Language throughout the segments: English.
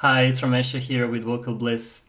Hi, it's Ramesha here with Vocal Bliss.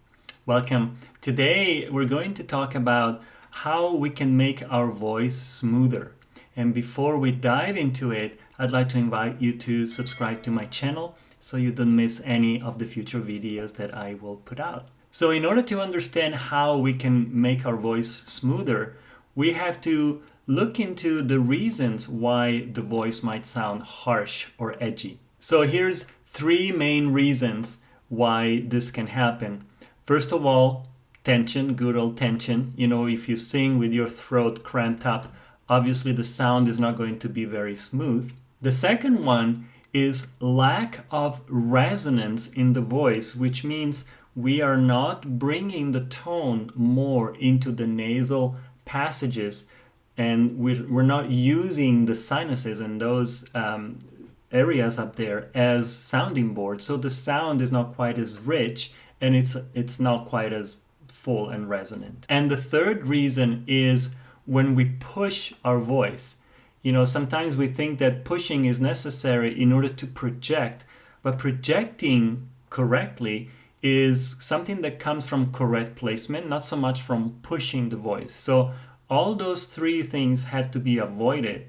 Welcome. Today we're going to talk about how we can make our voice smoother. And before we dive into it, I'd like to invite you to subscribe to my channel so you don't miss any of the future videos that I will put out. So in order to understand how we can make our voice smoother, we have to look into the reasons why the voice might sound harsh or edgy. So here's three main reasons why this can happen. First of all, tension, good old tension. You know, if you sing with your throat cramped up, obviously the sound is not going to be very smooth. The second one is lack of resonance in the voice, which means we are not bringing the tone more into the nasal passages, and we're not using the sinuses and those areas up there as sounding boards, so the sound is not quite as rich and it's not quite as full and resonant. And the third reason is when we push our voice. You know, sometimes we think that pushing is necessary in order to project, but projecting correctly is something that comes from correct placement, not so much from pushing the voice. So all those three things have to be avoided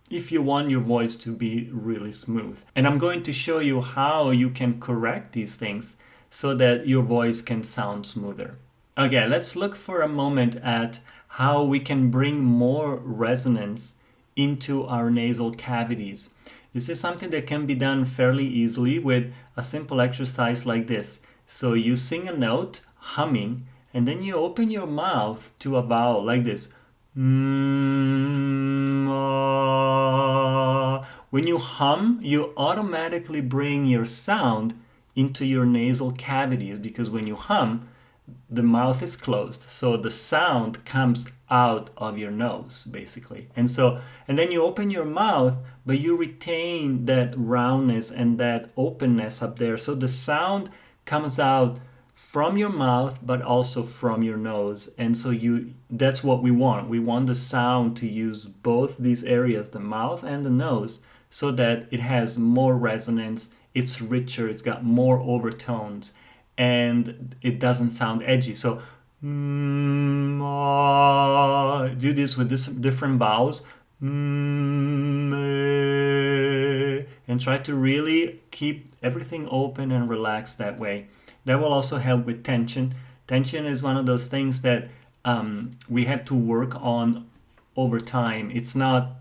if you want your voice to be really smooth. And I'm going to show you how you can correct these things so that your voice can sound smoother. Okay, let's look for a moment at how we can bring more resonance into our nasal cavities. This is something that can be done fairly easily with a simple exercise like this. So you sing a note, humming, and then you open your mouth to a vowel like this. When you hum, you automatically bring your sound into your nasal cavities, because when you hum, the mouth is closed, so the sound comes out of your nose basically. And then you open your mouth, but you retain that roundness and that openness up there, so the sound comes out from your mouth but also from your nose. And so that's what we want the sound to use both these areas, the mouth and the nose, so that it has more resonance, it's richer, it's got more overtones, and it doesn't sound edgy. So do this with different vowels, and try to really keep everything open and relaxed that way. That will also help with tension. Tension is one of those things that we have to work on over time. It's not,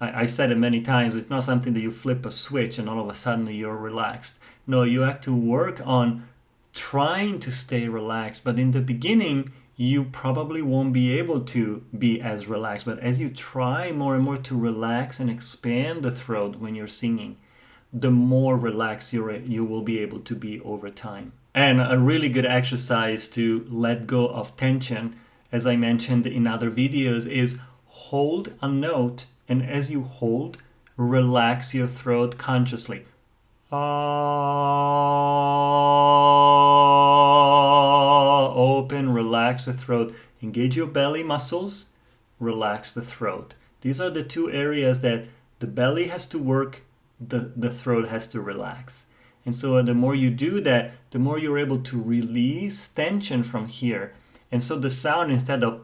I said it many times, it's not something that you flip a switch and all of a sudden you're relaxed. No, you have to work on trying to stay relaxed, but in the beginning you probably won't be able to be as relaxed. But as you try more and more to relax and expand the throat when you're singing, the more relaxed you will be able to be over time. And a really good exercise to let go of tension, as I mentioned in other videos, is hold a note, and as you hold, relax your throat consciously. Open, relax the throat. Engage your belly muscles, relax the throat. These are the two areas that the belly has to work, the throat has to relax. And so the more you do that, the more you're able to release tension from here. And so the sound, instead of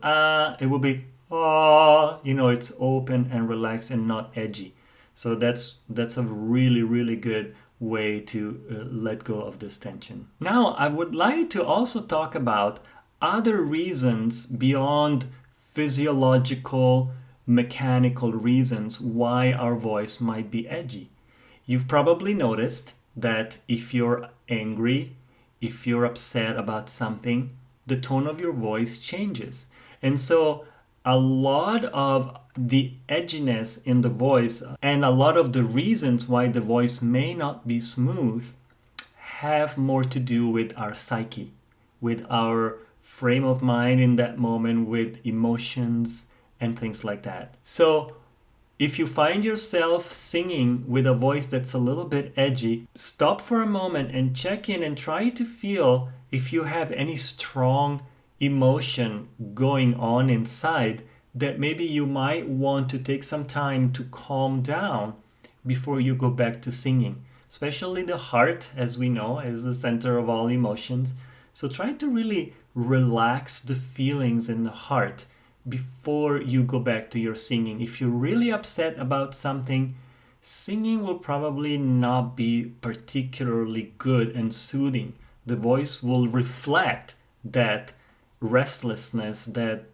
it will be it's open and relaxed and not edgy. So that's a really, really good way to let go of this tension. Now, I would like to also talk about other reasons beyond physiological, mechanical reasons why our voice might be edgy. You've probably noticed that if you're angry, if you're upset about something, the tone of your voice changes. And so a lot of the edginess in the voice and a lot of the reasons why the voice may not be smooth have more to do with our psyche, with our frame of mind in that moment, with emotions and things like that. So if you find yourself singing with a voice that's a little bit edgy, stop for a moment and check in and try to feel if you have any strong emotion going on inside that maybe you might want to take some time to calm down before you go back to singing. especially the heart, as we know, is the center of all emotions. So try to really relax the feelings in the heart before you go back to your singing. If you're really upset about something, singing will probably not be particularly good and soothing. The voice will reflect that restlessness, that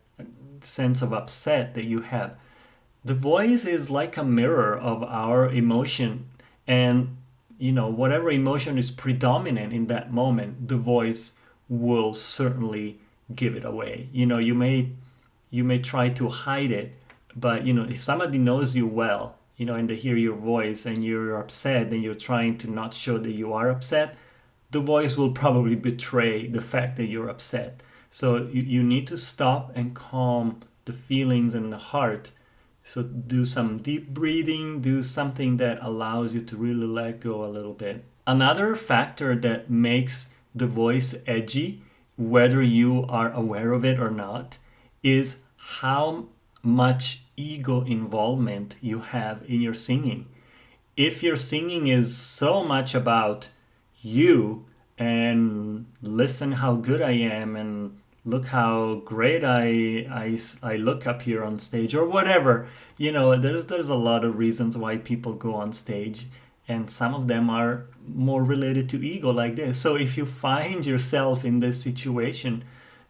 sense of upset that you have. The voice is like a mirror of our emotion, and whatever emotion is predominant in that moment, the voice will certainly give it away. You may try to hide it, but if somebody knows you well, and they hear your voice and you're upset and you're trying to not show that you are upset, the voice will probably betray the fact that you're upset. So you need to stop and calm the feelings in the heart. So do some deep breathing, do something that allows you to really let go a little bit. Another factor that makes the voice edgy, whether you are aware of it or not, is how much ego involvement you have in your singing. If your singing is so much about you and listen how good I am and look how great I look up here on stage or whatever, there's a lot of reasons why people go on stage, and some of them are more related to ego like this. So if you find yourself in this situation,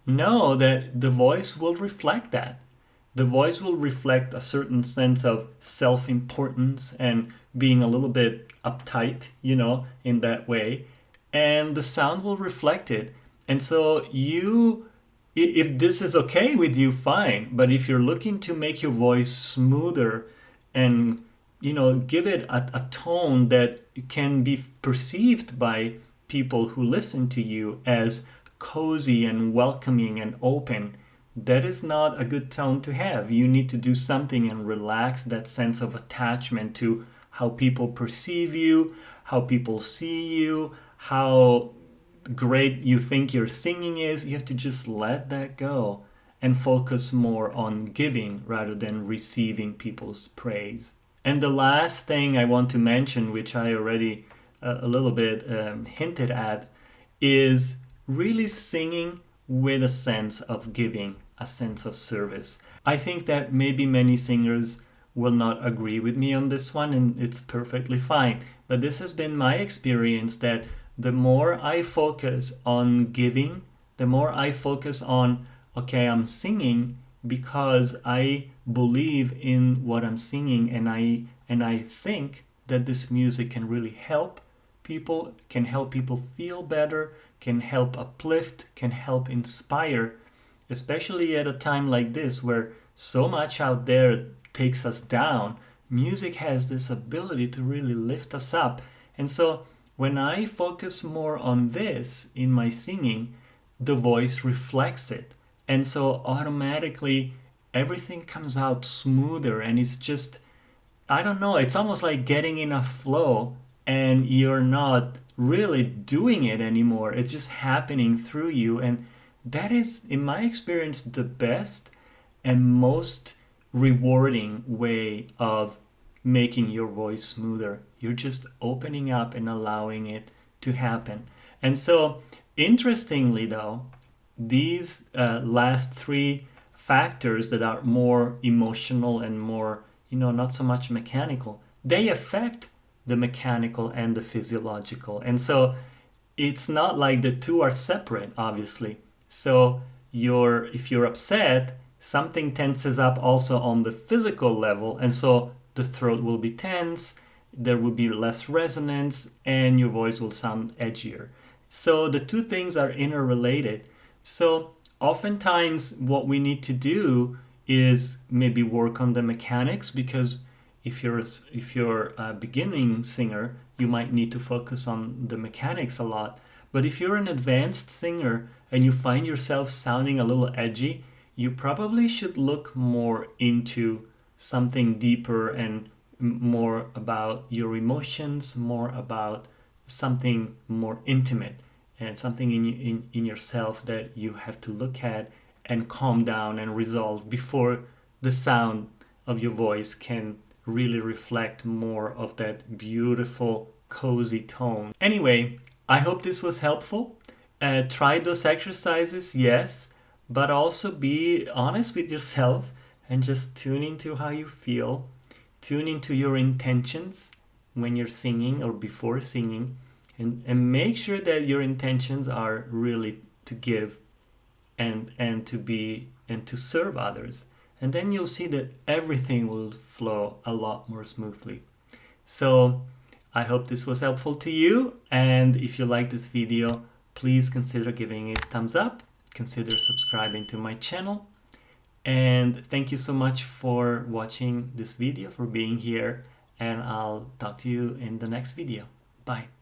know that the voice will reflect that. The voice will reflect a certain sense of self-importance and being a little bit uptight, in that way. And the sound will reflect it. And so if this is okay with you, fine. But if you're looking to make your voice smoother and, give it a tone that can be perceived by people who listen to you as cozy and welcoming and open, that is not a good tone to have. You need to do something and relax that sense of attachment to how people perceive you, how people see you, how great you think your singing is. You have to just let that go and focus more on giving rather than receiving people's praise. And the last thing I want to mention, which I already a little bit hinted at, is really singing with a sense of giving, a sense of service. I think that maybe many singers will not agree with me on this one, and it's perfectly fine. But this has been my experience, that the more I focus on giving, the more I focus on, okay, I'm singing because I believe in what I'm singing, and I think that this music can really help people, can help people feel better, can help uplift, can help inspire, especially at a time like this where so much out there takes us down. Music has this ability to really lift us up. And so when I focus more on this in my singing, the voice reflects it. And so automatically everything comes out smoother, and it's just, I don't know, it's almost like getting in a flow and you're not really doing it anymore. It's just happening through you. And that is, in my experience, the best and most rewarding way of making your voice smoother. You're just opening up and allowing it to happen. And so, interestingly though, these last three factors that are more emotional and more, not so much mechanical, they affect the mechanical and the physiological. And so it's not like the two are separate, obviously. So if you're upset, something tenses up also on the physical level, and so the throat will be tense, there will be less resonance, and your voice will sound edgier. So the two things are interrelated. So oftentimes what we need to do is maybe work on the mechanics, because if you're a beginning singer, you might need to focus on the mechanics a lot. But if you're an advanced singer and you find yourself sounding a little edgy, you probably should look more into something deeper and more about your emotions, more about something more intimate, and something in yourself that you have to look at and calm down and resolve before the sound of your voice can really reflect more of that beautiful cozy tone. Anyway, I hope this was helpful. Try those exercises, yes, but also be honest with yourself and just tune into how you feel. Tune into your intentions when you're singing or before singing, and make sure that your intentions are really to give and to be and to serve others. And then you'll see that everything will flow a lot more smoothly. So I hope this was helpful to you, and if you like this video, please consider giving it a thumbs up, consider subscribing to my channel, and thank you so much for watching this video, for being here, and I'll talk to you in the next video. Bye.